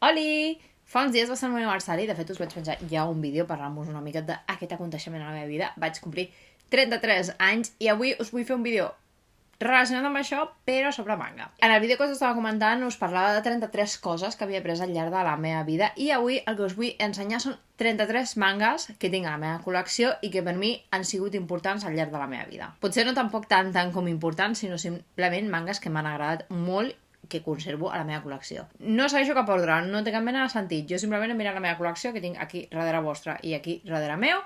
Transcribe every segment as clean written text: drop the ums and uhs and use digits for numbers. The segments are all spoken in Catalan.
Oli! Fa uns dies va ser el meu aniversari, de fet us vaig penjar ja un vídeo parlant-vos una mica d'aquest aconteixement a la meva vida. Vaig complir 33 anys i avui us vull fer un vídeo relacionat amb això, però sobre manga. En el vídeo que us estava comentant us parlava de 33 coses que havia après al llarg de la meva vida i avui el que us vull ensenyar són 33 mangas que tinc a la meva col·lecció i que per mi han sigut importants al llarg de la meva vida. Potser no tampoc tant com importants, sinó simplement mangas que m'han agradat molt que conservo a la meva col·lecció. No segueixo cap ordre, no té cap mena de sentit. Jo simplement he mirat la meva col·lecció, que tinc aquí darrere vostra i aquí darrere meu,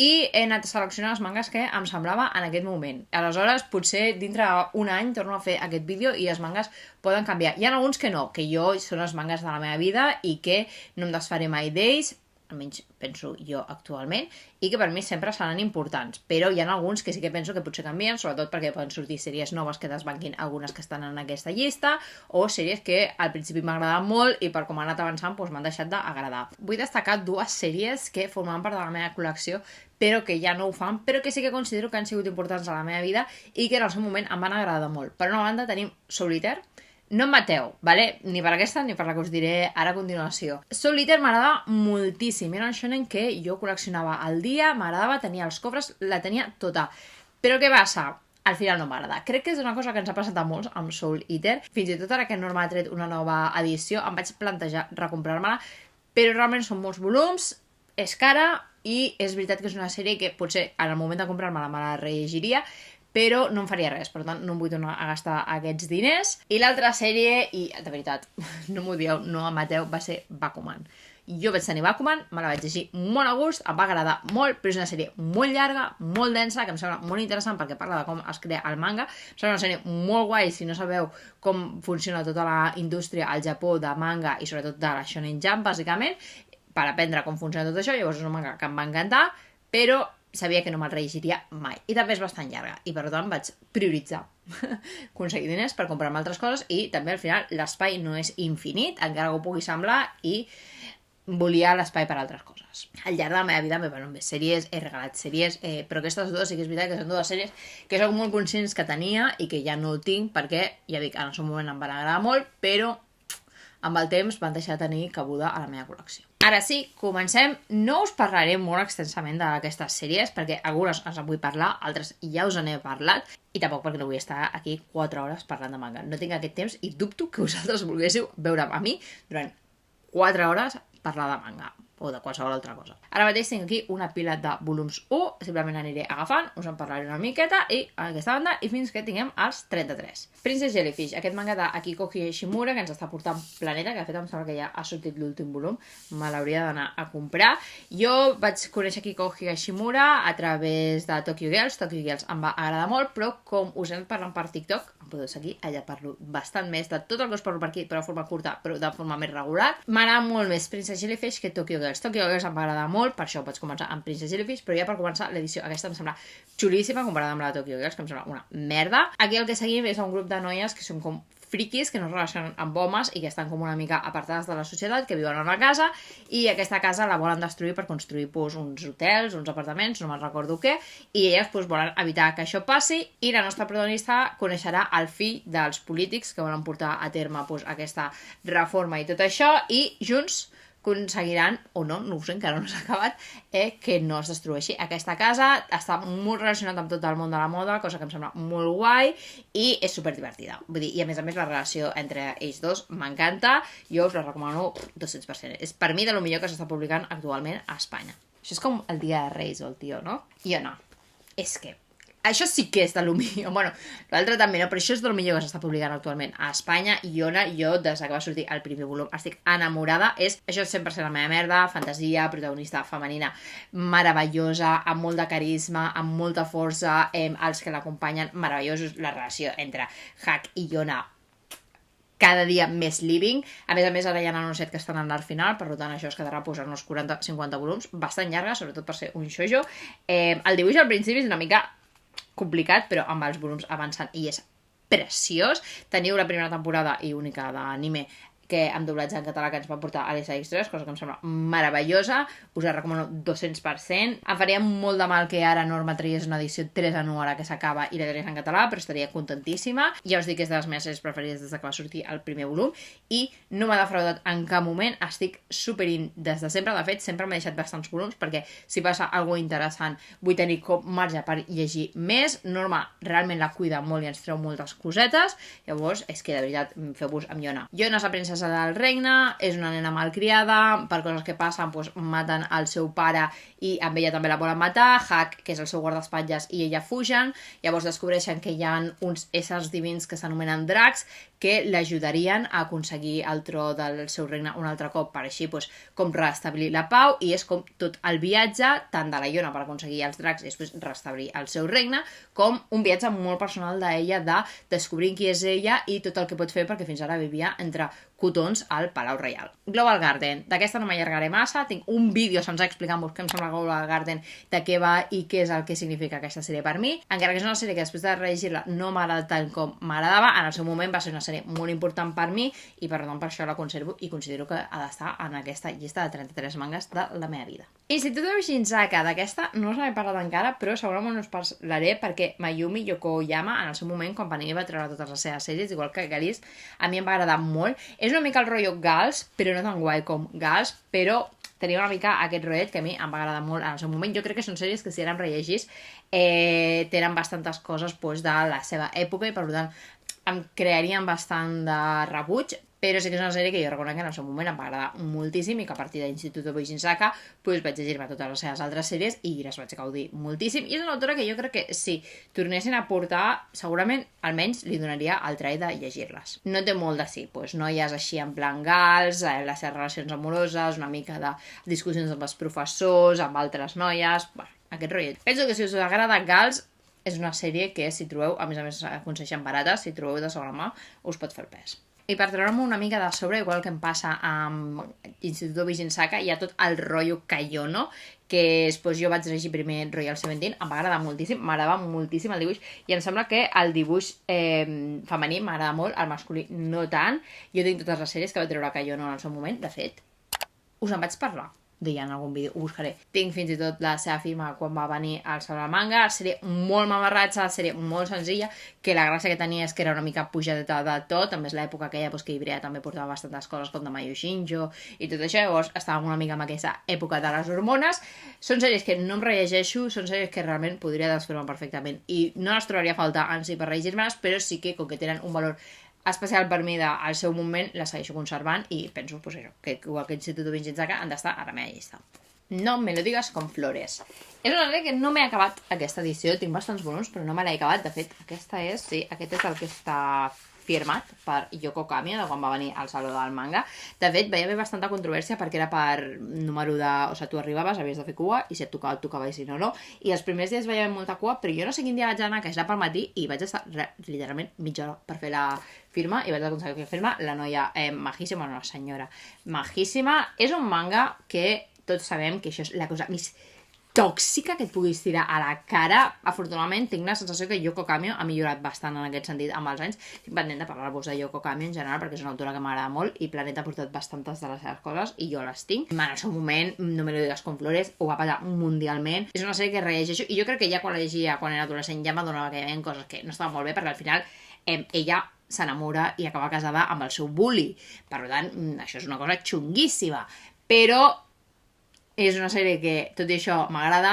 i he anat seleccionant els mangas que em semblava en aquest moment. Aleshores, potser dintre d'un any torno a fer aquest vídeo i els mangas poden canviar. Hi ha alguns que no, que jo són els mangas de la meva vida i que no em desfaré mai d'ells, almenys penso jo actualment, i que per mi sempre seran importants. Però hi ha alguns que sí que penso que potser canvien, sobretot perquè poden sortir sèries noves que desbanquin algunes que estan en aquesta llista, o sèries que al principi m'agradaven molt i per com han anat avançant doncs m'han deixat d'agradar. Vull destacar dues sèries que formaven part de la meva col·lecció, però que ja no ho fan, però que sí que considero que han sigut importants a la meva vida i que en el seu moment em van agradar molt. Per una banda tenim Solitaire. No em mateu, ¿vale? Ni per aquesta ni per la que us diré ara a continuació. Solitaire m'agradava moltíssim. Era un shonen que jo col·leccionava al dia, m'agradava, tenia els cofres, la tenia tota. Però què passa? Al final no m'agrada. Crec que és una cosa que ens ha passat a molts amb Soul Eater. Fins i tot ara que Norma ha tret una nova edició em vaig plantejar recomprar-me-la, però realment són molts volums, és cara i és veritat que és una sèrie que potser en el moment de comprar-me-la me la rellegiria, però no em faria res, per tant no em vull tornar a gastar aquests diners. I l'altra sèrie, i de veritat, no m'ho dieu, no em mateu, va ser Bakuman. Jo vaig tenir Bakuman, me la vaig llegir molt a gust, em va agradar molt, però és una sèrie molt llarga, molt densa, que em sembla molt interessant perquè parla de com es crea el manga. Em sembla una sèrie molt guai si no sabeu com funciona tota la indústria al Japó de manga i sobretot de la Shonen Jump, bàsicament, per aprendre com funciona tot això. Llavors és un manga que em va encantar, però sabia que no me'l rellegiria mai. I també és bastant llarga. I per tant vaig prioritzar aconseguir diners per comprar-me altres coses i també al final l'espai no és infinit, encara que ho pugui semblar, i volia l'espai per altres coses. Al llarg de la meva vida m'he venut més sèries, he regalat sèries, però aquestes dues sí que és veritat que són dues sèries que soc molt conscients que tenia i que ja no ho tinc perquè, ja dic, en el seu moment em van agradar molt, però amb el temps van deixar de tenir cabuda a la meva col·lecció. Ara sí, comencem. No us parlaré molt extensament d'aquestes sèries, perquè algunes us en vull parlar, altres ja us en he parlat, i tampoc perquè no vull estar aquí 4 hores parlant de manga. No tinc aquest temps i dubto que vosaltres volguéssiu veure a mi durant 4 hores parlar de manga o de qualsevol altra cosa. Ara mateix tinc aquí una pila de volums 1, simplement aniré agafant, us en parlaré una miqueta i a aquesta banda i fins que tinguem els 33. Princess Jellyfish, aquest manga d'Akiko Higashimura que ens està portant Planeta, que de fet em sembla que ja ha sortit l'últim volum, me l'hauria d'anar a comprar. Jo vaig conèixer Akiko Higashimura a través de Tokyo Girls. Tokyo Girls em va agradar molt, però com us he anat parlant per TikTok, em podeu seguir, allà parlo bastant més de tot el que us parlo per aquí, però de forma curta, però de forma més regular. M'agrada molt més Princess Jellyfish que Tokyo Girls. Tokyo Girls em va agradar molt, per això vaig començar amb Princess Jellyfish, però ja per començar l'edició aquesta em sembla xulíssima comparada amb la de Tokyo Girls, que em sembla una merda. Aquí el que seguim és un grup de noies que són com friquis, que no es relacionen amb homes i que estan com una mica apartades de la societat, que viuen en una casa i aquesta casa la volen destruir per construir uns hotels, uns apartaments, no me'n recordo què, i elles volen evitar que això passi i la nostra protagonista coneixerà el fill dels polítics que volen portar a terme aquesta reforma i tot això, i junts aconseguiran, o no, no ho sé, encara no s'ha acabat, que no es destrueixi aquesta casa. Està molt relacionat amb tot el món de la moda, cosa que em sembla molt guai i és superdivertida. Vull dir, i a més la relació entre ells dos m'encanta, jo us la recomano 200%. És per mi de lo millor que s'està publicant actualment a Espanya. Això és com el dia de Reis o el tio, no? Jo no. És que això sí que és de lo millor. Bueno, l'altre també no, però això és de lo millor que s'està publicant actualment a Espanya. I jo, des que va sortir el primer volum, estic enamorada. Això és 100% la meva merda, fantasia, protagonista femenina meravellosa, amb molt de carisma, amb molta força, els que l'acompanyen meravellosos, la relació entre Hack i Yona cada dia més living. A més, ara hi ha un set que estan en l'art final, per tant això es quedarà posant uns 40-50 volums, bastant llarga, sobretot per ser un shoujo. El dibuix al principi és una mica complicat, però amb els volums avançant i és preciós. Teniu la primera temporada i única d'anime que amb doblatge en català que ens va portar Alicia X3, cosa que em sembla meravellosa, us la recomano 200%. Em faria molt de mal que ara Norma tragués una edició 3 en 1 ara que s'acaba i la tragués en català, però estaria contentíssima. Ja us dic que és de les meves sèries preferides des que va sortir el primer volum i no m'ha defraudat en cap moment, estic superint des de sempre. De fet, sempre m'he deixat bastants volums perquè si passa alguna interessant vull tenir com marge per llegir més. Norma realment la cuida molt i ens treu moltes cosetes, llavors és que de veritat feu-vos amb Iona. Iona és la princesa del regne, és una nena malcriada, per coses que passen doncs, maten el seu pare i amb ella també la volen matar, Huck, que és el seu guardaespatlles, i ella fugen, llavors descobreixen que hi ha uns éssers divins que s'anomenen dracs que l'ajudarien a aconseguir el tro del seu regne un altre cop per així doncs, com restablir la pau, i és com tot el viatge tant de la Iona per aconseguir els dracs i després restablir el seu regne, com un viatge molt personal d'ella de descobrir qui és ella i tot el que pot fer perquè fins ara vivia entre cotons al Palau Reial. Global Garden, d'aquesta no m'allargaré massa, tinc un vídeo sencer explicant-vos què em sembla Global Garden, de què va i què és el que significa aquesta sèrie per mi, encara que és una sèrie que després de rellegir-la no m'agrada tant com m'agradava, en el seu moment va ser una sèrie molt important per mi i per tant per això la conservo i considero que ha d'estar en aquesta llista de 33 mangas de la meva vida. Instituto Shinzaka, d'aquesta no us n'he parlat encara, però segurament us parlaré perquè Mayumi Yokoyama en el seu moment, quan Panini va treure totes les seves sèries, igual que Galis, a mi em va agradar molt. És una mica el rotllo Gals, però no tan guai com Gals, però tenia una mica aquest rotllet que a mi em va agradar molt en el seu moment. Jo crec que són sèries que si ara em rellegís tenen bastantes coses doncs, de la seva època i per tant em crearien bastant de rebuig, però sí que és una sèrie que jo reconec que en el seu moment em va agradar moltíssim i que a partir d'Instituto Shinzaka doncs vaig llegir-me totes les seves altres sèries i les vaig gaudir moltíssim. I és una autora que jo crec que si tornessin a portar, segurament almenys li donaria el trai de llegir-les. No té molt de sí, doncs noies així en plan gals, les seves relacions amoroses, una mica de discussions amb els professors, amb altres noies, bueno, aquest rotllet. Penso que si us agrada Gals, és una sèrie que si trobeu, a més aconsegueixen barates, si trobeu de segona mà, us pot fer el pes. I per treure'm una mica de sobre, igual que em passa amb Instituto Shinzaka, hi ha tot el rotllo Kaiono, que després jo vaig llegir primer Royal Seventeen, em va agradar moltíssim, m'agradava moltíssim el dibuix, i em sembla que el dibuix femení m'agrada molt, el masculí no tant. Jo tinc totes les sèries que va treure Kaiono en el seu moment, de fet, us en vaig parlar. Deia en algun vídeo, ho buscaré. Tinc fins i tot la seva firma quan va venir al Saló del Manga, sèrie molt mamarratxa, sèrie molt senzilla, que la gràcia que tenia és que era una mica pujadeta de tot, també és l'època aquella que Ibrea també portava bastantes coses com de Mayu Shinjo i tot això, llavors estàvem una mica en aquesta època de les hormones. Són sèries que no em rellegeixo, són sèries que realment podria desfer-me perfectament i no les trobaria a falta en si per rellegir-me-les, però sí que com que tenen un valor especial per mi al seu moment, la segueixo conservant i penso pues, això, que igual que Instituto Shinzaka han d'estar a la meva llista. No me lo digas con flores. És una sèrie que no m'he acabat aquesta edició, tinc bastants volums però no me l'he acabat, de fet aquesta és, sí, aquest és el que està firmat per Yoko Kamiya de quan va venir al Saló del Manga. De fet, veia haver bastanta controvèrsia perquè era per número de... O sigui, tu arribaves, havies de fer cua i si et tocava, et tocava i si no, no. I els primers dies veia molta cua, però jo no sé quin dia vaig anar, que era pel matí, i vaig estar literalment mitja hora per fer la firma i vaig aconseguir fer firma. La noia majíssima, no, la senyora majíssima. És un manga que tots sabem que això és la cosa més tòxica que et puguis tirar a la cara. Afortunadament tinc la sensació que Yoko Kamiya ha millorat bastant en aquest sentit amb els anys. Estic pendent de parlar-vos de Yoko Kamiya en general perquè és una autora que m'agrada molt i Planeta ha portat bastantes de les seves coses i jo les tinc. En el seu moment, No me lo digas con flores, ho va patar mundialment. És una sèrie que rellegeixo i jo crec que ja quan la llegia quan era adolescent ja m'adonava que hi havia coses que no estaven molt bé perquè al final ella s'enamora i acaba casada amb el seu bully. Per tant, això és una cosa xunguíssima. Però és una sèrie que, tot i això, m'agrada,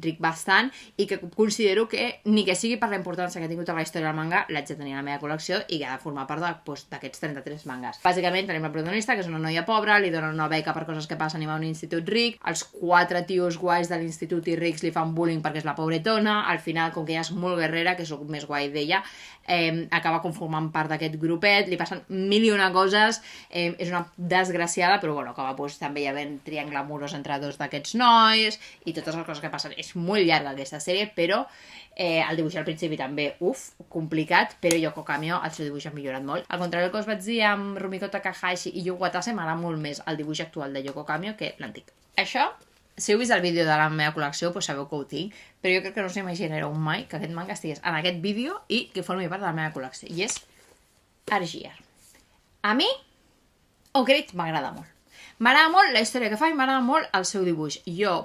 ric bastant, i que considero que, ni que sigui per la importància que ha tingut a la història del manga, l'haig de tenir a la meva col·lecció i que ha de formar part d'aquests 33 mangas. Bàsicament, tenim la protagonista, que és una noia pobra, li donen una beca per coses que passen i va a un institut ric, els 4 tios guais de l'institut i rics li fan bullying perquè és la pobretona, al final, com que ella és molt guerrera, que és el més guai d'ella, acaba conformant part d'aquest grupet, li passen mil i una coses, és una desgraciada, però bueno, acaba també hi havent triangle amorós entre dos d'aquests nois i totes les coses que passen. És molt llarga aquesta sèrie, però el dibuix al principi també, complicat, però Yoko Kamiya el seu dibuix ha millorat molt. Al contrari del que us vaig dir amb Rumiko Takahashi i Yu Watase, m'agrada molt més el dibuix actual de Yoko Kamiya que l'antic. Això, si heu vist el vídeo de la meva col·lecció, doncs sabeu que ho tinc, però jo crec que no us imaginareu mai que aquest manga estigués en aquest vídeo i que formi part de la meva col·lecció, i és Argier. A mi O'Grady m'agrada molt. M'agrada molt la història que fa i m'agrada molt el seu dibuix. Jo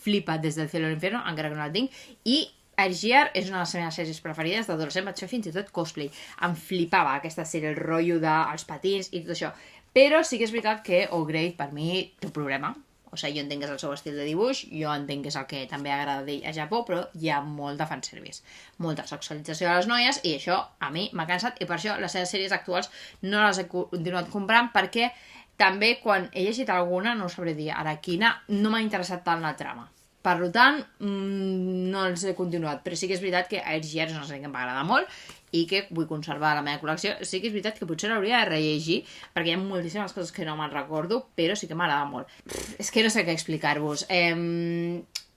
flipa des del cielo a l'inferno, encara que no el tinc, i Air és una de les meves sèries preferides d'adolescent, vaig fer fins i tot cosplay. Em flipava aquesta sèrie, el rotllo dels patins i tot això. Però sí que és veritat que O'Grady per mi té un problema. O sigui, jo entenc que és el seu estil de dibuix, jo entenc que és el que també agrada d'ell a Japó, però hi ha molt de fanservice, molta sexualització de les noies, i això a mi m'ha cansat, i per això les seves sèries actuals no les he continuat comprant, perquè també quan he llegit alguna, no ho sabré dir ara quina, no m'ha interessat tant la trama. Per tant, no els he continuat, però sí que és veritat que Air Gear és una sèrie que m'agrada molt i que vull conservar a la meva col·lecció. Sí que és veritat que potser l'hauria de rellegir, perquè hi ha moltíssimes coses que no me'n recordo, però sí que m'agrada molt. És que no sé què explicar-vos.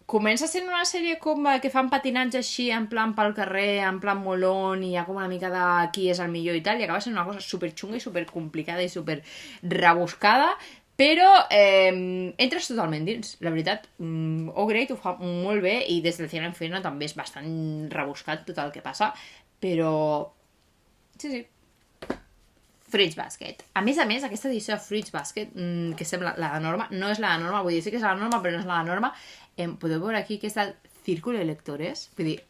Comença sent una sèrie com que fan patinatge així, en plan pel carrer, en plan molón, i hi ha com una mica de qui és el millor i tal, i acaba sent una cosa superxunga i supercomplicada i super rebuscada, però entres totalment dins, la veritat. O'Grady ho fa molt bé i des del cielo a l'inferno també és bastant rebuscat tot el que passa, però sí. Fruits Basket. A més, aquesta edició de Fruits Basket, que sembla la de Norma, no és la de Norma, vull dir, sí que és la de Norma, però no és la de Norma. Podeu veure aquí que és del Círculo de Lectores. Vull dir,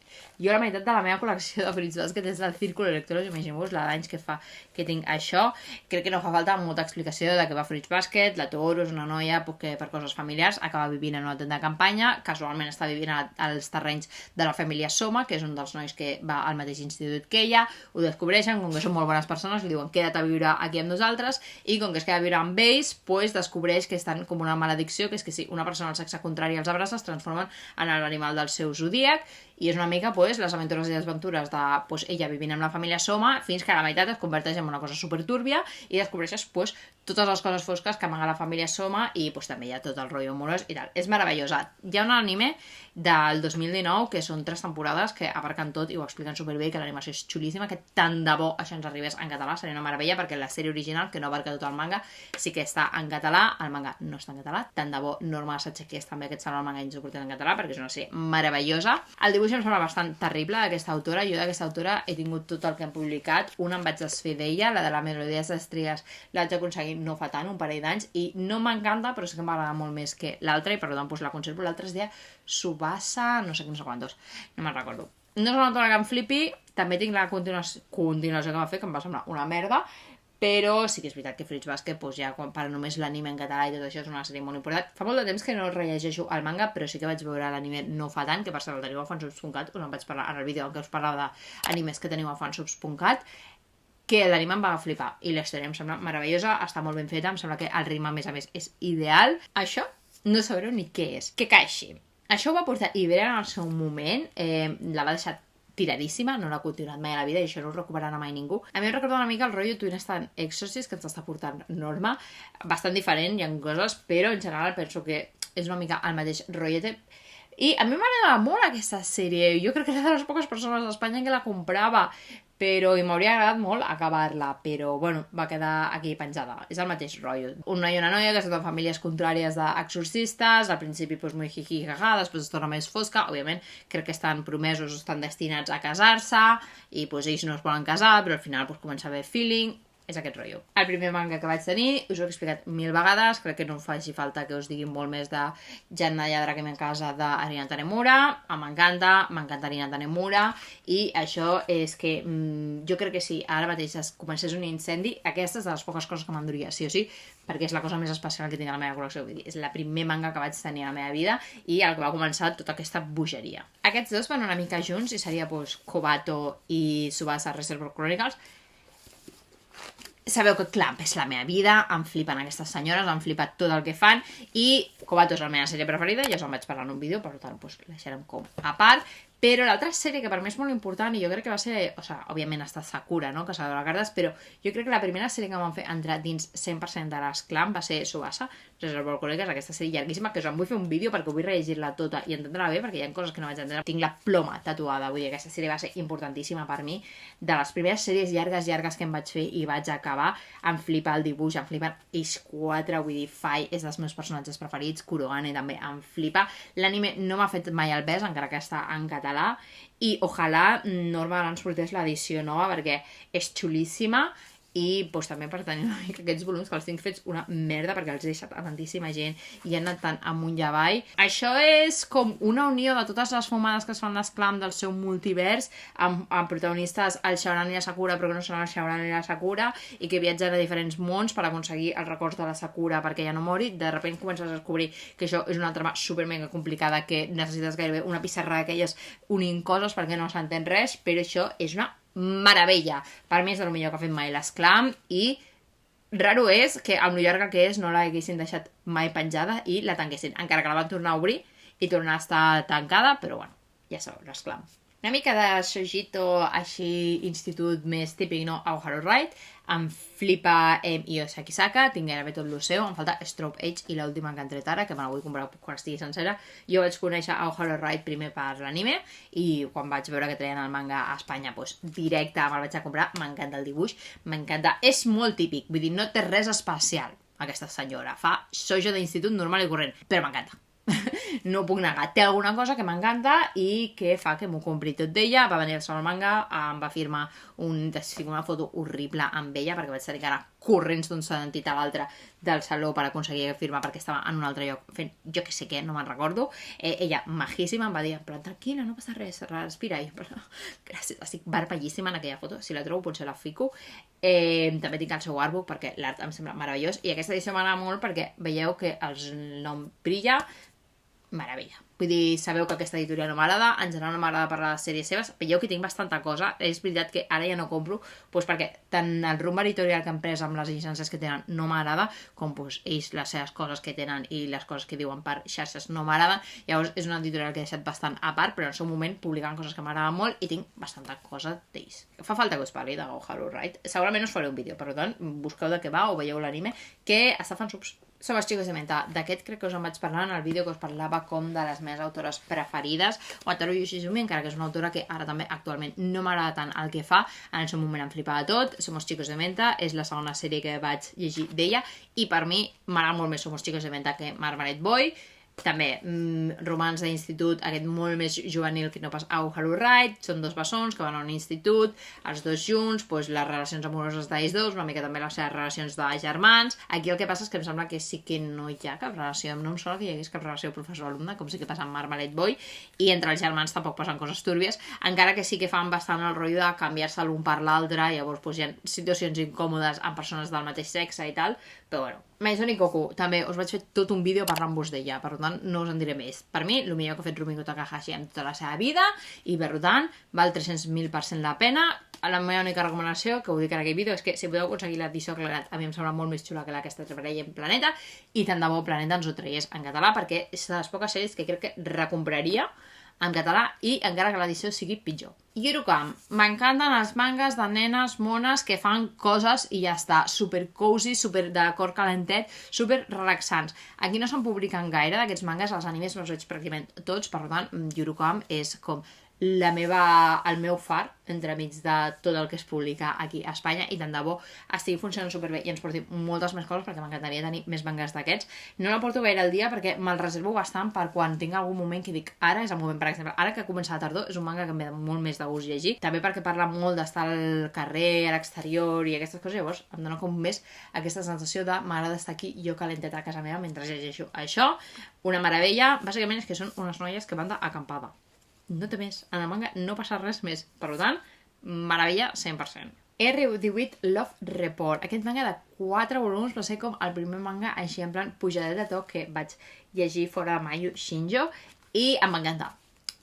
jo la meitat de la meva col·lecció de Fruits Basket és del Círculo de Lectores, imagineu-vos la d'anys que fa que tinc això. Crec que no fa falta molta explicació de què va Fruits Basket. La Toro és una noia que per coses familiars acaba vivint en una tenda de campanya, casualment està vivint als terrenys de la família Soma, que és un dels nois que va al mateix institut que ella, ho descobreixen, com que són molt bones persones, li diuen queda't a viure aquí amb nosaltres, i com que es queda a viure amb ells, pues descobreix que estan com una maledicció, que és que si una persona del sexe contrari els abraça, es transformen en l'animal del seu zodíac, i és una mica pues, les aventures i desventures de pues, ella vivint amb la família Soma, fins que a la meitat es converteix en una cosa supertúrbia i descobreixes pues, totes les coses fosques que amaga la família Soma, i pues, també hi ha tot el rotllo amorós i tal. És meravellosa. Hi ha un anime del 2019 que són 3 temporades que abarquen tot i ho expliquen superbé, que l'animació és xulíssima, que tant de bo això ens arribés en català, seria una meravella, perquè la sèrie original, que no abarca tot el manga, sí que està en català, el manga no està en català, tant de bo Norma s'aixequés també aquest saló al manga i ens ho portés en català, perquè és una sèrie meravellosa. El dibuix em sembla bastant terrible d'aquesta autora. Jo d'aquesta autora he tingut tot el que hem publicat. Una em vaig desfer d'ella, la de la Melodies d'Estrelles la vaig aconseguir no fa tant, un parell d'anys, i no m'encanta, però sí que m'agrada molt més que l'altra, i per tant pues, la conservo. L'altre es deia Subasa, no sé quantos, no me'n recordo. No és una autora que em flipi, també tinc la continuació que va fer, que em va semblar una merda, però sí que és veritat que Fruits Basket, pues, ja per només l'anime en català i tot això, és una sèrie molt important. Fa molt de temps que no rellegeixo el manga, però sí que vaig veure l'anime no fa tant, que per cert el teniu a fansubs.cat, us en vaig parlar en el vídeo en què us parlava d'animes que teniu a fansubs.cat, que l'anime em va flipar, i la història em sembla meravellosa, està molt ben feta, em sembla que el ritme, a més, és ideal. Això no sabreu ni què és. Que caixi. Això ho va portar Ibera en el seu moment, la va deixar tiradíssima, no l'ha continuat mai a la vida i això no ho recuperarà mai ningú. A mi em recorda una mica el rotllo Twin Star Exorcist que ens està portant Norma, bastant diferent, hi ha coses, però en general penso que és una mica el mateix rotllet. I a mi m'agrada molt aquesta sèrie, jo crec que era de les poques persones d'Espanya que la comprava, però i m'hauria agradat molt acabar-la, però bueno, va quedar aquí penjada. És el mateix rotllo. Un noi i una noia que estan en famílies contràries d'exorcistes, al principi pues, muy jiji jaja, després es torna més fosca, òbviament crec que estan promesos, estan destinats a casar-se, i pues, ells no es volen casar, però al final pues, comença a haver feeling. És aquest rotllo. El primer manga que vaig tenir, us ho he explicat 1000 vegades, crec que no em faci falta que us digui molt més de Janna Yadra que m'encasa d'Arina Tanemura, m'encanta Arina Tanemura, i això és que jo crec que si ara mateix es comencés un incendi, aquesta és de les poques coses que m'enduria, sí o sí, perquè és la cosa més especial que tinc a la meva col·lecció, vull dir, és la primer manga que vaig tenir a la meva vida i el que va començar tota aquesta bogeria. Aquests dos van una mica junts i seria pues, Kobato i Tsubasa Reservoir Chronicles. Sabeu que Clamp és la meva vida, em flipen aquestes senyores, em flipat tot el que fan, i Kobato és la meva sèrie preferida, ja us en vaig parlar en un vídeo, per tant, pues, la deixarem com a part. Però l'altra sèrie que per mi és molt important, i jo crec que va ser, o sigui, òbviament està Sakura, no?, Caçadora de cartes, però jo crec que la primera sèrie que em van fer entrar dins 100% de les Clamp va ser Tsubasa Reservoir Chronicles, aquesta sèrie llarguíssima, que us en vull fer un vídeo perquè vull rellegir-la tota i entendre-la bé, perquè hi ha coses que no vaig entendre. Tinc la ploma tatuada, vull dir, aquesta sèrie va ser importantíssima per mi, de les primeres sèries llargues que em vaig fer i vaig acabar, em flipa el dibuix, em flipen ells 4, vull dir, Fai és dels meus personatges preferits, Kurohane també em flipa, l'anime no m'ha fet mai el pes, encara que està en català, i ojalà Norma ens portés l'edició nova perquè és xulíssima i doncs, també per tenir una mica aquests volums que els tinc fets una merda perquè els he deixat a tantíssima gent i han anat tant amunt i avall. Això és com una unió de totes les fumades que es fan d'Esclam del seu multivers amb protagonistes el Shaoran i la Sakura però que no són el Shaoran i la Sakura i que viatgen a diferents mons per aconseguir els records de la Sakura perquè ja no mori. De sobte comences a descobrir que això és una trama super mega complicada que necessites gairebé una pissarra d'aquelles unint coses perquè no s'entén res, però això és una meravella. Per mi és el millor que ha fet mai l'Esclam i raro és que amb lo llarga que és no l'haguessin deixat mai penjada i la tanquessin, encara que la van tornar a obrir i tornar a estar tancada, però bueno, ja sabeu, l'Esclam. Una mica de shojito així institut més típic, no? Aoharu Ride. Em flipa Io Sakisaka, tinc gairebé tot el seu, em falta Strobe Age i l'última que han tret ara, que me la vull comprar quan estigui sencera. Jo vaig conèixer Aoharu Ride primer per l'anime i quan vaig veure que treien el manga a Espanya, doncs directe me'l vaig a comprar. M'encanta el dibuix, m'encanta. És molt típic, vull dir, no té res especial aquesta senyora. Fa shoujo d'institut normal i corrent, però m'encanta. No ho puc negar, té alguna cosa que m'encanta i que fa que m'ho compri tot d'ella. Va venir al saló manga, em va firmar una foto horrible amb ella perquè vaig tenir que anar corrents d'un sentit a l'altre del saló per aconseguir firmar perquè estava en un altre lloc fent jo que sé què, no me'n recordo. Ella majíssima em va dir en plan, tranquil·la, no passa res, respira. I gràcies, estic vermellíssima en aquella foto, si la trobo potser la fico. També tinc el seu artbook perquè l'art em sembla meravellós i aquesta edició m'agrada molt perquè veieu que el nom brilla. Meravella. Vull dir, sabeu que aquesta editorial no m'agrada, en general no m'agrada parlar de les sèries seves, veieu que tinc bastanta cosa, és veritat que ara ja no compro, doncs perquè tant el rumb editorial que han pres amb les llicències que tenen no m'agrada, com doncs ells les seves coses que tenen i les coses que diuen per xarxes no m'agraden, llavors és una editorial que he deixat bastant a part, però en el seu moment publicant coses que m'agraden molt i tinc bastanta cosa d'ells. Fa falta que us parli de Aoharu Ride, segurament us faré un vídeo, per tant, busqueu de què va o veieu l'anime, que està fent subs. Som els Chicos de Menta. D'aquest crec que us en vaig parlar en el vídeo que us parlava com de les meves autores preferides. Wataru Yoshizumi, encara que és una autora que ara també actualment no m'agrada tant el que fa, en el seu moment em flipava tot. Som els Chicos de Menta, és la segona sèrie que vaig llegir d'ella i per mi m'agrada molt més Som els Chicos de Menta que Marmalade Boy. També, romans d'institut, aquest molt més juvenil que no pas Aoharu Ride, són dos bessons que van a un institut, els dos junts, doncs les relacions amoroses d'ells dos, una mica també les seves relacions de germans. Aquí el que passa és que em sembla que sí que no hi ha cap relació, no em sembla que hi hagués cap relació professor-alumne, com sí que passa amb Marmalade Boy, i entre els germans tampoc passen coses túrbies, encara que sí que fan bastant el rotllo de canviar-se l'un per l'altre, llavors doncs, hi ha situacions incòmodes amb persones del mateix sexe i tal, però bueno. Maison Ikoku, també us vaig fer tot un vídeo parlant-vos d'ella, per tant no us en diré més. Per mi, el millor que ha fet Rumiko Takahashi en tota la seva vida i per tant val 300.000% la pena. La meva única recomanació, que ho dic en aquell vídeo, és que si podeu aconseguir l'edició Claret, a mi em sembla molt més xula que la que està treballant en Planeta i tant de bo Planeta ens ho traiés en català perquè és de les poques sèries que crec que recompraria en català i encara que l'edició sigui pitjor. Yurukam, m'encanten els mangas de nenes mones que fan coses i ja està, super cozy, super de cor calentet, super relaxants. Aquí no se'n publiquen gaire d'aquests mangas, els animes me'ls veig pràcticament tots, per tant, Yurukam és com el meu far entremig de tot el que es publica aquí a Espanya i tant de bo estigui funcionant superbé i ens porti moltes més coses perquè m'encantaria tenir més mangas d'aquests. No la porto gaire al dia perquè me'l reservo bastant per quan tinc algun moment que dic ara és el moment, per exemple, ara que comença la tardor és un manga que em ve molt més de gust llegir, també perquè parla molt d'estar al carrer, a l'exterior i aquestes coses, llavors em dona com més aquesta sensació de m'agrada estar aquí jo calenteta a casa meva mentre llegeixo això. Una meravella, bàsicament és que són unes noies que van d'acampada. No té més. En el manga no passa res més. Per tant, meravella 100%. R18 Love Report. Aquest manga de 4 volums va ser com el primer manga així en plan pujadet de to que vaig llegir fora de Mayu Shinjo i em va encantar.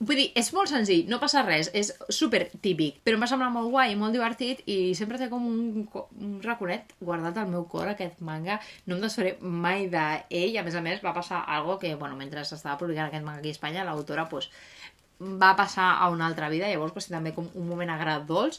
Vull dir, és molt senzill, no passa res, és super típic, però em va semblar molt guai i molt divertit i sempre té com un raconet guardat al meu cor aquest manga. No em desfaré mai d'ell, a més va passar algo que, bueno, mentre s'estava publicant aquest manga aquí a Espanya, l'autora, doncs, va passar a una altra vida, llavors va ser també com un moment agradolç,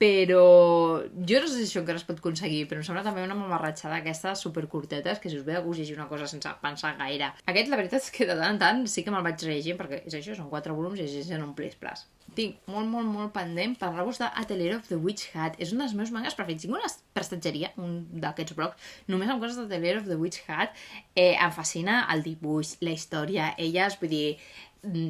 però jo no sé si això encara es pot aconseguir, però em sembla també una mamarratxada d'aquestes supercurtetes que si us ve de gust llegir una cosa sense pensar gaire. Aquest, la veritat és que de tant en tant sí que me'l vaig rellegir perquè és això, són 4 volums i llegeixen un plis-plas. Tinc molt pendent parlar-vos de Atelier of the Witch Hat. És un dels meus mangas preferits. Tinc una prestatgeria, un d'aquests blocs, només amb coses d'Atelier of the Witch Hat. Em fascina el dibuix, la història, elles, vull dir,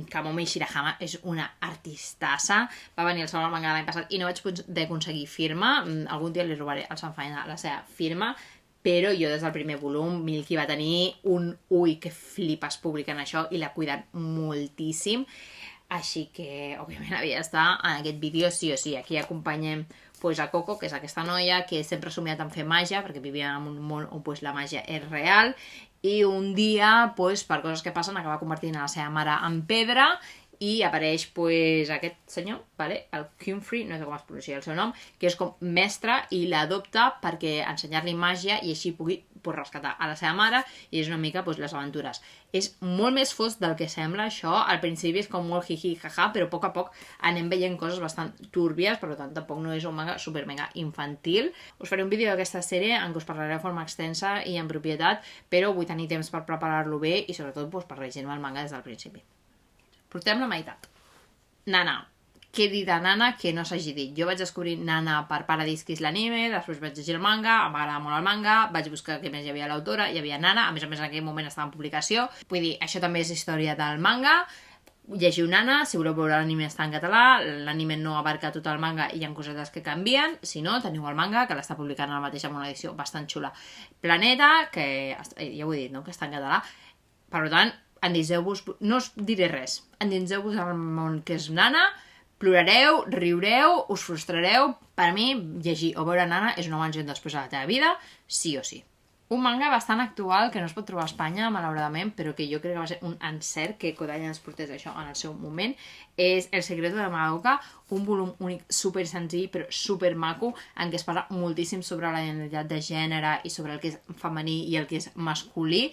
Kamome Shirahama és una artistassa, va venir al Saló del Manga l'any passat i no vaig poder aconseguir firma, algun dia li robaré al Sant Faena la seva firma, però jo des del primer volum, Milky va tenir un ull que flipes publicant això i l'ha cuidat moltíssim, així que òbviament havia d'estar en aquest vídeo sí o sí. Aquí acompanyem a Coco, que és aquesta noia que sempre ha somiat en fer màgia, perquè vivia en un món on la màgia és real, i un dia, per coses que passen, acaba convertint a la seva mare en pedra i apareix aquest senyor, vale? El Kymfri, no sé com es pronuncia el seu nom, que és com mestre i l'adopta perquè ensenyar-li màgia i així pugui rescatar a la seva mare, i és una mica les aventures. És molt més fosc del que sembla això, al principi és com molt jiji jaja, però a poc anem veient coses bastant túrbies, per tant tampoc no és un manga super mega infantil. Us faré un vídeo d'aquesta sèrie en què us parlaré de forma extensa i en propietat, però vull tenir temps per preparar-lo bé i sobretot per llegir-me el manga des del principi. Portem la meitat. Nana. Què dir de Nana que no s'hagi dit? Jo vaig descobrir Nana per Paradise Kiss l'anime, després vaig llegir el manga, em va agradar molt el manga, vaig buscar què més hi havia a l'autora, hi havia Nana, a més en aquell moment estava en publicació, vull dir, això també és història del manga, llegiu Nana, si voleu veure l'anime està en català, l'anime no abarca tot el manga i hi ha cosetes que canvien, si no, teniu el manga, que l'està publicant ara mateix en una edició bastant xula. Planeta, que ja ho he dit, no?, que està en català, per tant, endinseu-vos, no us diré res, endinseu-vos al món que és Nana, plorareu, riureu, us frustrareu. Per a mi, llegir o veure Nana és un abans i un després a la teva vida, sí o sí. Un manga bastant actual que no es pot trobar a Espanya, malauradament, però que jo crec que va ser un encert que Kodansha ens portés això en el seu moment, és El secreto de Madoka, un volum únic super senzill però super maco, en què es parla moltíssim sobre la identitat de gènere i sobre el que és femení i el que és masculí,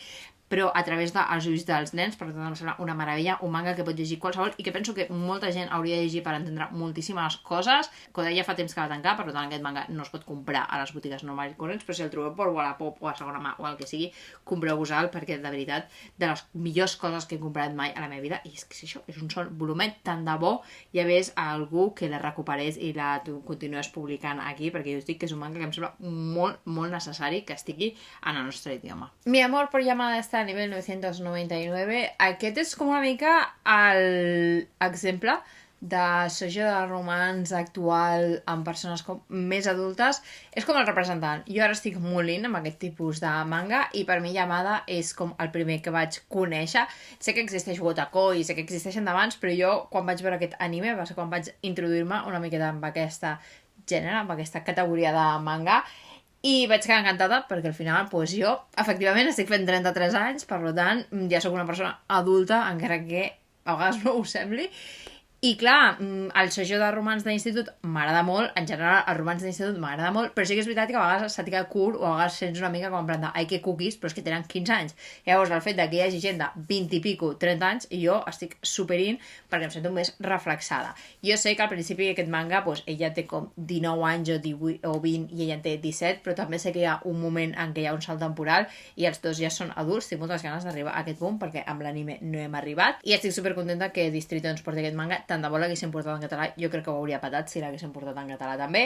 però a través dels ulls dels nens, per tant em sembla una meravella, un manga que pot llegir qualsevol i que penso que molta gent hauria de llegir per entendre moltíssimes coses. Kodansha ja fa temps que va tancar, per tant aquest manga no es pot comprar a les botigues normals i corrents, però si el trobeu per Wallapop o a segona mà o el que sigui, compreu-vos-el, perquè de veritat, de les millors coses que he comprat mai a la meva vida, i és que això és un sol volumet, tant de bo hi hagués algú que la recuperés i la continués publicant aquí, perquè jo us dic que és un manga que em sembla molt, molt necessari que estigui en el nostre idioma. Mi amor por llamada està a nivell 999. Aquest és com una mica l'exemple de shoujo de romans actual amb persones com més adultes. És com el representant. Jo ara estic molint amb aquest tipus de manga i per mi Yamada és com el primer que vaig conèixer. Sé que existeix Wotako i sé que existeixen d'abans, però jo quan vaig veure aquest anime va ser quan vaig introduir-me una miqueta amb aquesta gènere, amb aquesta categoria de manga, i vaig quedar encantada perquè al final jo efectivament estic fent 33 anys, per tant ja sóc una persona adulta, encara que a vegades no ho sembli. I clar, el shoujo de romans d'institut m'agrada molt, en general el romans d'institut m'agrada molt, però sí que és veritat que a vegades se't queda curt o a vegades sents una mica com en plan de ai que cookies, però és que tenen 15 anys. Llavors el fet que hi hagi gent de 20 i pico, 30 anys, i jo estic superint perquè em sento més reflexada. Jo sé que al principi aquest manga, ella té com 19 anys o 18 o 20 i ella en té 17, però també sé que hi ha un moment en què hi ha un salt temporal i els dos ja són adults, tinc moltes ganes d'arribar a aquest punt perquè amb l'anime no hem arribat i estic supercontenta que Distrito ens porti aquest manga. Tant de bo l'haguéssim portat en català, jo crec que ho hauria patat si l'haguéssim portat en català també.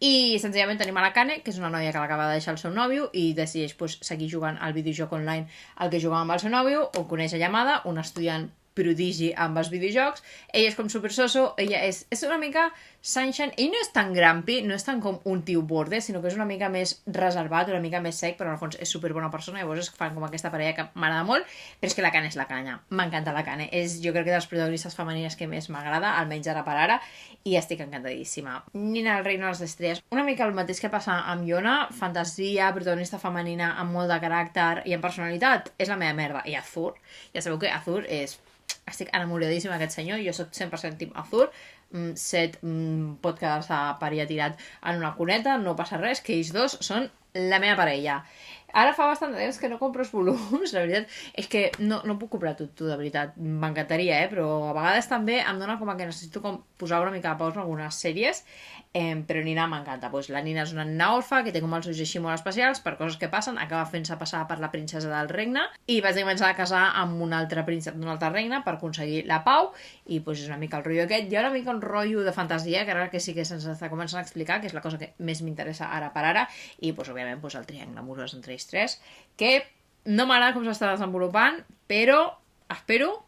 I senzillament tenim a la Kane, que és una noia que l'acaba de deixar el seu nòvio i decideix seguir jugant al videojoc online al que jugava amb el seu nòvio, on coneix a Yamada, un estudiant prodigi amb els videojocs. Ella és com super soso, ella és una mica sunshine, ell no és tan grumpy, no és tan com un tio borde, sinó que és una mica més reservat, una mica més sec, però en el fons és super bona persona, llavors es fan com aquesta parella que m'agrada molt, però és que la Kane és la canya, m'encanta la Kane, és jo crec que de les protagonistes femenines que més m'agrada, almenys ara per ara, i estic encantadíssima. Nina, el reino de les estrelles, una mica el mateix que passa amb Yona, fantasia, protagonista femenina amb molt de caràcter i amb personalitat, és la meva merda, i Azur, ja sabeu que Azur és... Estic enamoradíssima d'aquest senyor, jo soc 100% Team Azur, Set pot quedar-se per allà tirat en una cuneta, no passa res, que ells dos són la meva parella. Ara fa bastant de temps que no compro els volums, la veritat és que no puc comprar tot, de veritat, m'encantaria, però a vegades també em dona com que necessito com posar una mica de pausa en algunes sèries, però Nina m'encanta. La Nina és una nina orfa que té com els ulls així molt especials per coses que passen, acaba fent-se passar per la princesa del regne i bàsicament s'ha de casar amb un altre príncep d'un altre regne per aconseguir la pau i és una mica el rotllo aquest. Hi ha una mica un rotllo de fantasia que ara que sí que se'ns està començant a explicar, que és la cosa que més m'interessa ara per ara, i òbviament el triangle amorós entre ells tres, que no m'agrada com s'està desenvolupant, però espero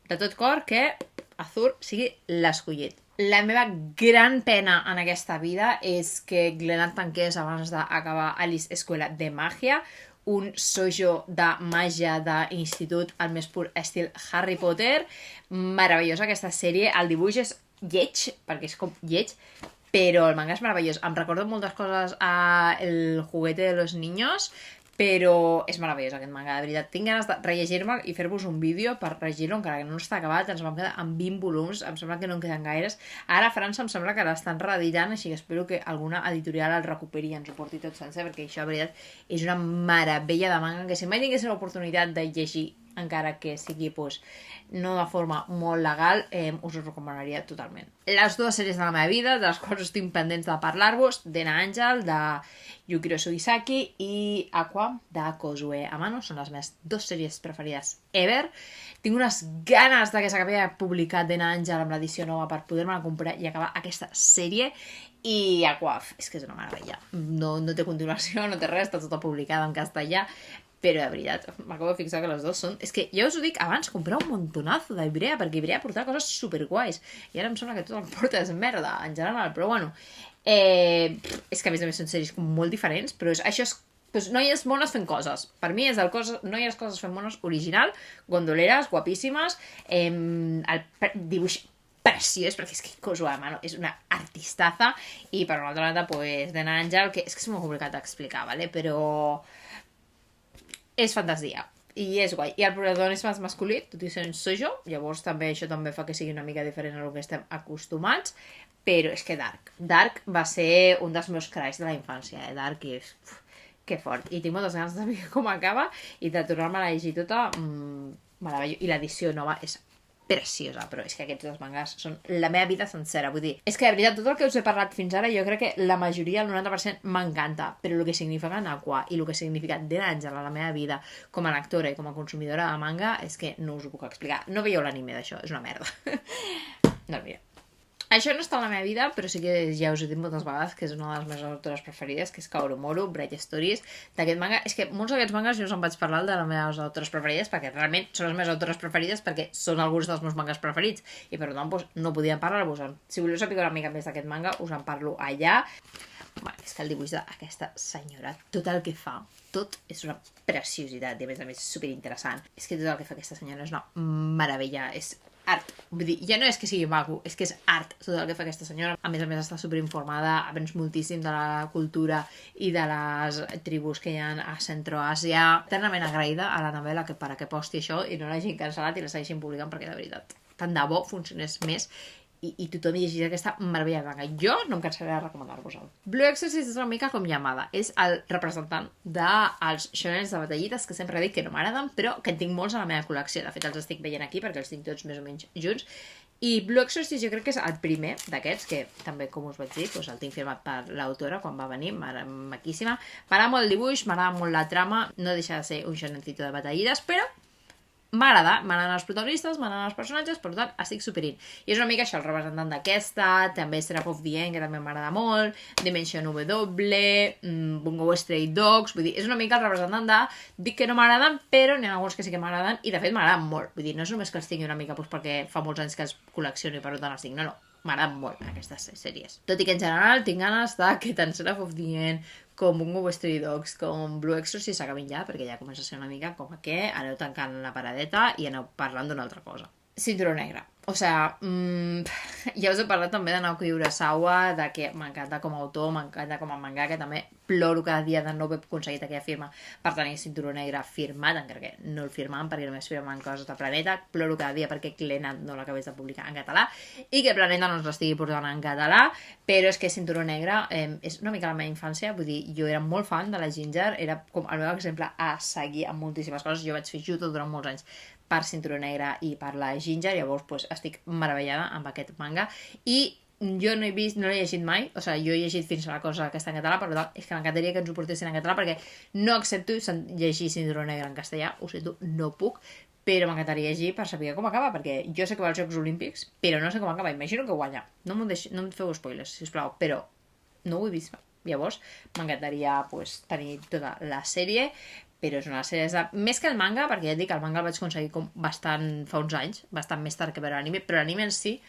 de tot cor que Azur sigui l'escollit. La meva gran pena en aquesta vida és que Glenn tanqués abans d'acabar Alice Escuela de Magia, un sojo de màgia d'institut al més pur estil Harry Potter. Meravellosa aquesta sèrie. El dibuix és lleig, perquè és com lleig, però el manga és meravellós. Em recordo moltes coses a El juguete de los niños, però és meravellós aquest manga, de veritat. Tinc ganes de rellegir-me'l i fer-vos un vídeo per rellegir-lo, encara que no està acabat. Ens vam quedar amb 20 volums, em sembla que no en queden gaires. Ara a França em sembla que l'estan reeditant, així que espero que alguna editorial el recuperi i ens ho porti tot sencer, perquè això, de veritat, és una meravella de manga que si mai tingués l'oportunitat de llegir, encara que sigui pues, no de forma molt legal, us ho recomanaria totalment. Les dues sèries de la meva vida, de les quals estic pendents de parlar-vos, Dena Àngel, de Yukiro Sugisaki, i Aqua, de Kozue Amano, són les meves dues sèries preferides ever. Tinc unes ganes de que s'acabi de publicar Dena Àngel amb l'edició nova per poder-me-la comprar i acabar aquesta sèrie. I Aqua, és que és una meravella. No té continuació, no té res, està tota publicada en castellà, però de veritat, m'acabo de fixar que les dues són... És que ja us ho dic abans, comprar un montonazo d'Ibrea, perquè Ibrea portava coses superguais, i ara em sembla que tot el que porta és merda, en general, però bueno... és que a més són sèries com molt diferents, però això és pues, noies mones fent coses. Per mi és el noies coses fent mones original, gondoleres, guapíssimes, el dibuix preciós, perquè és que Kozue Amano és una artistaza, i per una altra banda, pues, Dena Àngel, que és que és molt complicat d'explicar, ¿vale? Però és fantasia i és guai. I el protagonista és masculí, tot i sent sojo, llavors també això també fa que sigui una mica diferent a lo que estem acostumats, però és que Dark va ser un dels meus crushs de la infància, Dark és... que fort. I tinc moltes ganes de saber com acaba i de tornar-me a llegir tota. Meravellós. I l'edició nova és preciosa, però és que aquests dos mangas són la meva vida sencera, vull dir, és que de veritat tot el que us he parlat fins ara jo crec que la majoria, el 90% m'encanta, però el que significa Aqua i el que significa Dena Àngel a la meva vida com a lectora i com a consumidora de manga és que no us ho puc explicar. No veieu l'anime d'això, és una merda. No, mira. Això no està en la meva vida, però sí que ja us he dit moltes vegades que és una de les meves autores preferides, que és Kaoru Moro, Bright Stories, d'aquest manga. És que molts d'aquests mangas jo us en vaig parlar de les meves autores preferides, perquè realment són les meves autores preferides perquè són alguns dels meus mangas preferits, i per tant doncs, no podien parlar-vos-en. Si voleu saber una mica més d'aquest manga, us en parlo allà. Bueno, és que el dibuix d'aquesta senyora, tot el que fa, tot és una preciositat, i a més és superinteressant. És que tot el que fa aquesta senyora és una meravella, és art. Vull dir, ja no és que sigui maco, és que és art tot el que fa aquesta senyora. A més està superinformada, aprens moltíssim de la cultura i de les tribus que hi ha a Centroàsia. Eternament agraïda a la novel·la que posti això i no l'hagin cancel·lat i la segueixin publicant, perquè de veritat, tant de bo funcionés més i tothom llegís aquesta meravella de manga. Jo no em cansaré de recomanar-vos-el. Blue Exorcist és una mica com Yamada. És el representant dels shonens de batallites que sempre dic que no m'agraden, però que en tinc molts a la meva col·lecció. De fet, els estic veient aquí perquè els tinc tots més o menys junts. I Blue Exorcist jo crec que és el primer d'aquests, que també, com us vaig dir, doncs el tinc firmat per l'autora quan va venir, maquíssima. M'agrada molt el dibuix, m'agrada molt la trama, no deixa de ser un shonencito de batallides, però m'agraden els protagonistes, m'agraden els personatges, per tant, estic superint. I és una mica això, el representant d'aquesta, també Seraph of the End, que també m'agrada molt, Dimension W, Bungo Stray Dogs, vull dir, és una mica el representant de... Dic que no m'agraden, però n'hi ha alguns que sí que m'agraden, i de fet m'agraden molt. Vull dir, no és només que els tingui una mica perquè fa molts anys que els col·lecciono i per tant els tinc, no. M'agraden molt aquestes sèries. Tot i que en general tinc ganes de que tant Seraph of the End com Bungo Stray Dogs, com Blue Exorcist s'acabin ja, perquè ja comença a ser una mica com que aneu tancant la paradeta i aneu parlant d'una altra cosa. Cinturó negre. O sigui, ja us he parlat també de Naoki Urasawa, de que m'encanta com a autor, m'encanta com a mangaka, també ploro cada dia de no haver aconseguit aquella firma per tenir Cinturó negre firmat, encara que no el firmàvem perquè només firmaven coses de Planeta, ploro cada dia perquè Glenat no l'acabés de publicar en català i que Planeta no ens l'estigui portant en català, però és que Cinturó negre és una mica la meva infància, vull dir, jo era molt fan de la Ginger, era com el meu exemple a seguir amb moltíssimes coses, jo vaig fer judo durant molts anys per Cinturó negre i per la Ginger, llavors pues, estic meravellada amb aquest manga i jo no l'he llegit mai, o sigui, jo he llegit fins a la cosa que està en català, per tant, és que m'encantaria que ens ho portessin en català perquè no accepto llegir Cinturó negre en castellà, ho sento, no puc, però m'encantaria llegir per saber com acaba, perquè jo sé que va als Jocs Olímpics, però no sé com acaba, imagino que guanya, no em feu spoilers, sisplau, però no ho he vist mai. Llavors, m'encantaria pues, tenir tota la sèrie, però és una sèrie més que el manga, perquè ja et dic, el manga el vaig aconseguir com bastant fa uns anys, bastant més tard que veure l'anime, però l'anime en sí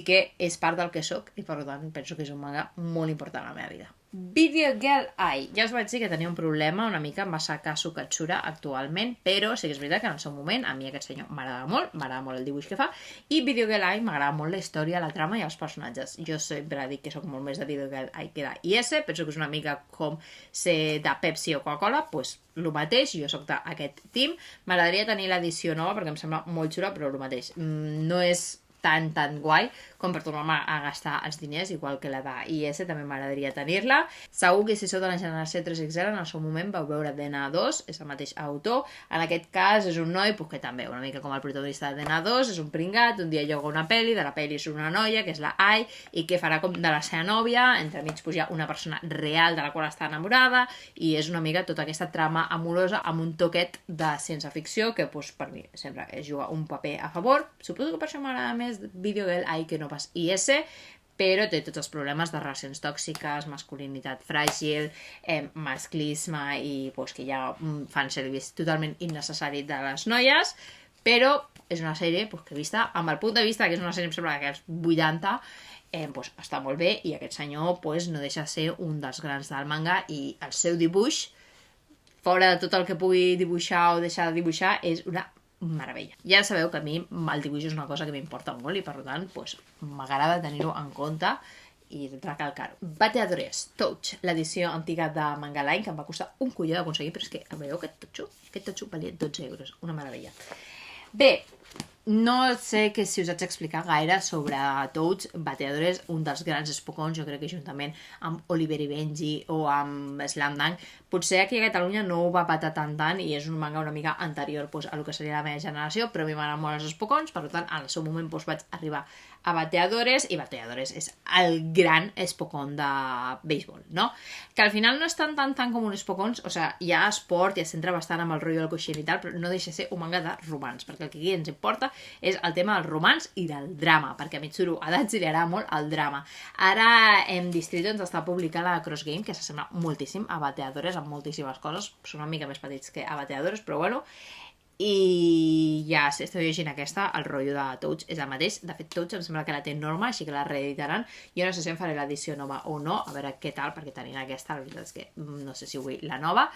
que és part del que sóc i per tant penso que és un manga molt important a la meva vida. Video Girl Ai. Ja us vaig dir que tenia un problema una mica amb Masakazu Katsura actualment, però sí que és veritat que en el seu moment a mi aquest senyor m'agrada molt el dibuix que fa, i Video Girl Ai m'agrada molt la història, la trama i els personatges. Jo sempre dic que sóc molt més de Video Girl Ai que d'IS, penso que és una mica com ser de Pepsi o Coca-Cola, doncs el mateix, jo sóc d'aquest team. M'agradaria tenir l'edició nova perquè em sembla molt xula, però el mateix. No és tan guai com per tornar-me a gastar els diners, igual que la d'IS també m'agradaria tenir-la. Segur que si sou de la generació 3XL en el seu moment vau veure DNA2, és el mateix autor. En aquest cas és un noi que també, una mica com el protagonista de DNA2, és un pringat, un dia lloga una pel·li, de la pel·li és una noia, que és la Ai, i que farà com de la seva nòvia, entremig hi ha una persona real de la qual està enamorada, i és una mica tota aquesta trama amorosa amb un toquet de ciència-ficció que per mi sempre juga un paper a favor. Suposo que per això m'agrada més Video Girl Ai que no pas IS, però té tots els problemes de relacions tòxiques, masculinitat fràgil, masclisme i que hi ha fan service totalment innecessari de les noies, però és una sèrie que vista amb el punt de vista que és una sèrie, em sembla que als 80, està molt bé, i aquest senyor no deixa de ser un dels grans del manga, i el seu dibuix, fora de tot el que pugui dibuixar o deixar de dibuixar, és una meravella. Ja sabeu que a mi el dibuix és una cosa que m'importa molt i per tant m'agrada tenir-ho en compte i recalcar-ho. Bateadores Touch, l'edició antiga de Manga Line, que em va costar un colló d'aconseguir, però és que veieu aquest totxo valia 12 euros, una meravella. Bé, no sé si us haig d'explicar gaire sobre Touch. Bateadores, un dels grans espocons, jo crec que juntament amb Oliver i Benji o amb Slam Dunk, potser aquí a Catalunya no ho va patar tant i és un manga una mica anterior a lo que seria la meva generació, però a mi m'agraden molt els espocons, per tant al seu moment vaig arribar a Bateadores, i Bateadores és el gran espocón de béisbol, no? Que al final no és tant com un espocons, o sigui, hi ha esport i es centra bastant amb el rotllo del coixí i tal, però no deixa de ser un manga de romans, perquè el que aquí ens importa és el tema del romans i del drama, perquè a Mitsuru Adachi li agrada molt el drama. Ara Distrito ens està publicant la Cross Game, que s'assembla moltíssim a Bateadores, amb moltíssimes coses, són una mica més petits que a Bateadores, però bueno. I ja estic llegint aquesta, el rotllo de Touch és el mateix. De fet, Touch em sembla que la té Norma, així que la reeditaran. Jo no sé si em faré l'edició nova o no, a veure què tal, perquè tenint aquesta, la veritat és que no sé si vull la nova.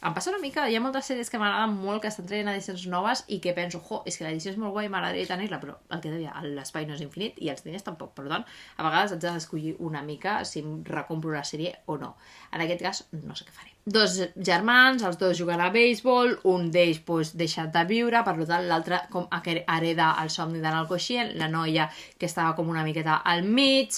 Em passa una mica, hi ha moltes sèries que m'agraden molt, que estan traient edicions noves i que penso, és que l'edició és molt guai i m'agradaria tenir-la, però el que deia, l'espai no és infinit i els diners tampoc, per tant, a vegades haig d'escollir una mica si em recompro la sèrie o no. En aquest cas, no sé què faré. Dos germans, els dos juguen a béisbol, un d'ells deixa de viure, per tant l'altre com hereda el somni d'anar al coixí, la noia que estava com una miqueta al mig,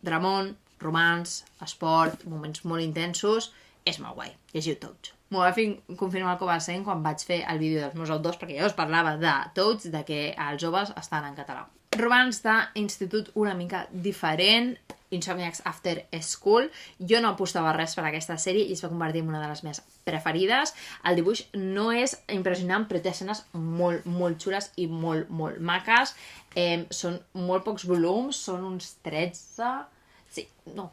dramón, romans, esport, moments molt intensos, és molt guai, llegiu Touch. M'ho va confirmar el Covarsent quan vaig fer el vídeo dels meus autors, perquè ja us parlava de Touch, de que els joves estan en català. Romans d'institut una mica diferent, Insomniacs After School. Jo no apostava res per aquesta sèrie i es va convertir en una de les meves preferides. El dibuix no és impressionant, però té escenes molt, molt xules i molt, molt maques. Són molt pocs volums, són uns 13... Sí, no.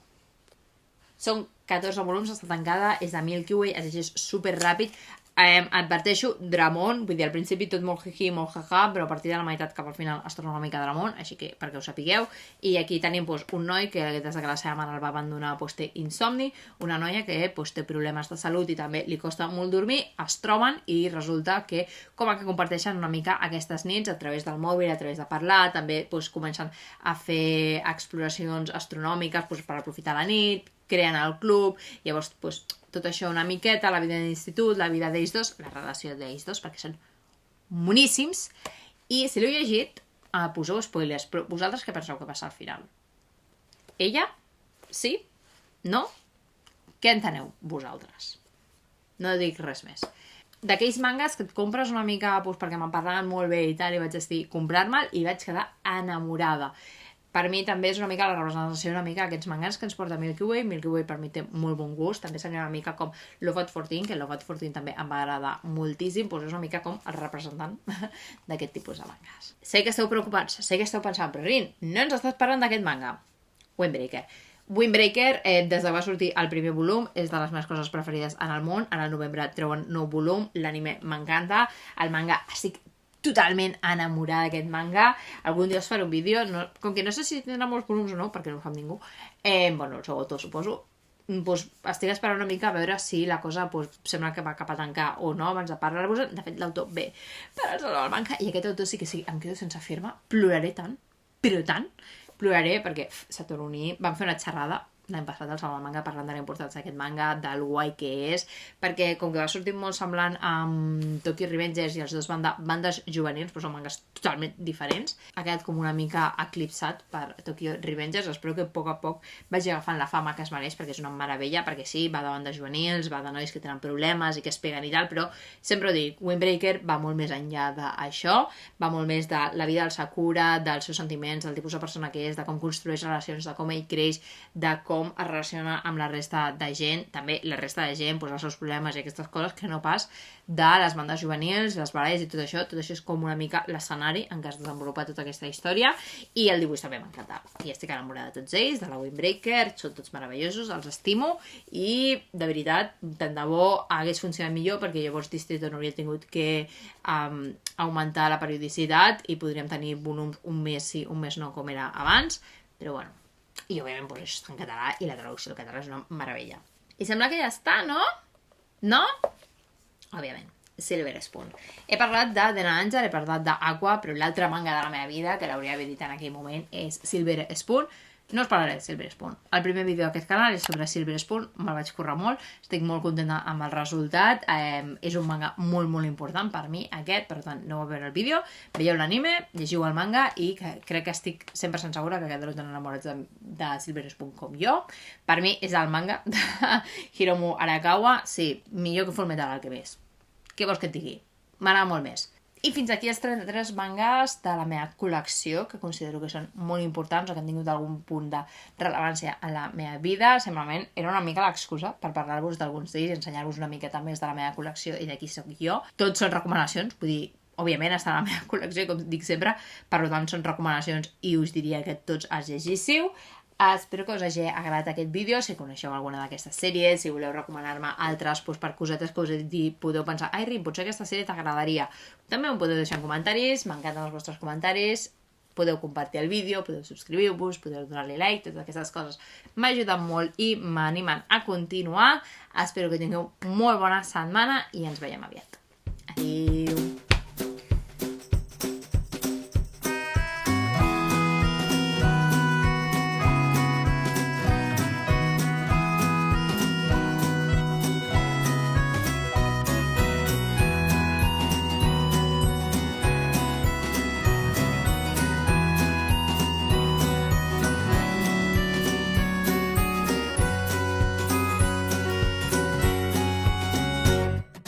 Són 14 volums, està tancada, és de Milky Way, es llegeix superràpid. Adverteixo, dramón, vull dir, al principi tot molt jiji, molt jaja, però a partir de la meitat cap al final es torna una mica dramón, així que perquè ho sapigueu. I aquí tenim un noi que des que la seva mare el va abandonar té insomni, una noia que té problemes de salut i també li costa molt dormir, es troben i resulta que com que comparteixen una mica aquestes nits a través del mòbil, a través de parlar, també comencen a fer exploracions astronòmiques per aprofitar la nit, creen el club, llavors tot això una miqueta, la vida de l'institut, la vida d'ells dos, la relació d'ells dos, perquè són moníssims, i si l'heu llegit, poseu spoilers, però vosaltres què penseu que passa al final? Ella? Sí? No? Què enteneu vosaltres? No dic res més. D'aquells mangas que et compres una mica perquè me'n parlaven molt bé i tal, i vaig decidir comprar-me'l i vaig quedar enamorada. Per mi també és una mica la representació una mica d'aquests mangans que ens porta Milky Way. Milky Way per mi té molt bon gust, també seria una mica com Love at 14, que Love at 14 també em va agradar moltíssim, és una mica com el representant d'aquest tipus de mangas. Sé que esteu preocupats, sé que esteu pensant, però Rin, no ens estàs parlant d'aquest manga. Windbreaker. Windbreaker, des de que va sortir el primer volum, és de les meves coses preferides en el món. Ara al novembre treuen nou volum, l'anime m'encanta, el manga estic totalment enamorada d'aquest manga. Algun dia us faré un vídeo, com que no sé si tindrà molts volums o no, perquè no ho fa amb ningú, bueno, el seu autor suposo, pues, estic esperant una mica a veure si la cosa pues, sembla que va cap a tancar o no abans de parlar-vos. De fet, l'autor ve per al Saló del Manga i aquest autor sí que sí, em quedo sense firma, ploraré tant, però tant, ploraré perquè Satoru Nii vam fer una xerrada l'any passat al Saló del Manga parlant de la importància d'aquest manga, del guai que és, perquè com que va sortir molt semblant amb Tokyo Revengers i els dos bandes juvenils, però són mangas totalment diferents, ha quedat com una mica eclipsat per Tokyo Revengers. Espero que a poc vagi agafant la fama que es mereix, perquè és una meravella, perquè sí, va de bandes juvenils, va de nois que tenen problemes i que es peguen i tal, però sempre ho dic, Windbreaker va molt més enllà d'això, va molt més de la vida del Sakura, dels seus sentiments, del tipus de persona que és, de com construeix relacions, de com ell creix, de com es relaciona amb la resta de gent, també la resta de gent, doncs, els seus problemes i aquestes coses, que no pas de les bandes juvenils, les baralles i tot això és com una mica l'escenari en què es desenvolupa tota aquesta història, i el dibuix també m'encanta. I estic enamorada de tots ells, de la Windbreaker, són tots meravellosos, els estimo, i de veritat, tant de bo hagués funcionat millor, perquè llavors Distrito no hauria tingut que augmentar la periodicitat i podríem tenir volums un mes sí, un mes no, com era abans, però bueno. I òbviament pues, això està en català i la traducció al català és una meravella. I sembla que ja està, no? No? Òbviament, Silver Spoon. He parlat de The Angel, he parlat d'Aqua, però l'altre manga de la meva vida, que l'hauria d'haver dit en aquell moment, és Silver Spoon. No us parlaré de Silver Spoon. El primer vídeo d'aquest canal és sobre Silver Spoon, me'l vaig currar molt, estic molt contenta amb el resultat, és un manga molt important per mi aquest, per tant no vau veure el vídeo, veieu l'anime, llegiu el manga i crec que estic 100% segura que quedareu tan enamorats de Silver Spoon com jo. Per mi és el manga de Hiromu Arakawa, sí, millor que Fullmetal Alchemist. Què vols que et digui? M'agrada molt més. I fins aquí els 33 mangas de la meva col·lecció, que considero que són molt importants o que han tingut algun punt de rellevància en la meva vida. Simplement era una mica l'excusa per parlar-vos d'alguns d'ells i ensenyar-vos una miqueta més de la meva col·lecció i de qui soc jo. Tots són recomanacions, vull dir, òbviament està a la meva col·lecció, com dic sempre, per tant són recomanacions i us diria que tots els llegíssiu. Espero que us hagi agradat aquest vídeo. Si coneixeu alguna d'aquestes sèries, si voleu recomanar-me altres doncs, per cosetes que us he dit, podeu pensar, ai Rim, potser aquesta sèrie t'agradaria. També em podeu deixar en comentaris, m'encanten els vostres comentaris, podeu compartir el vídeo, podeu subscriure-vos, podeu donar-li like, totes aquestes coses m'ajuden molt i m'animen a continuar. Espero que tingueu molt bona setmana i ens veiem aviat. Adéu!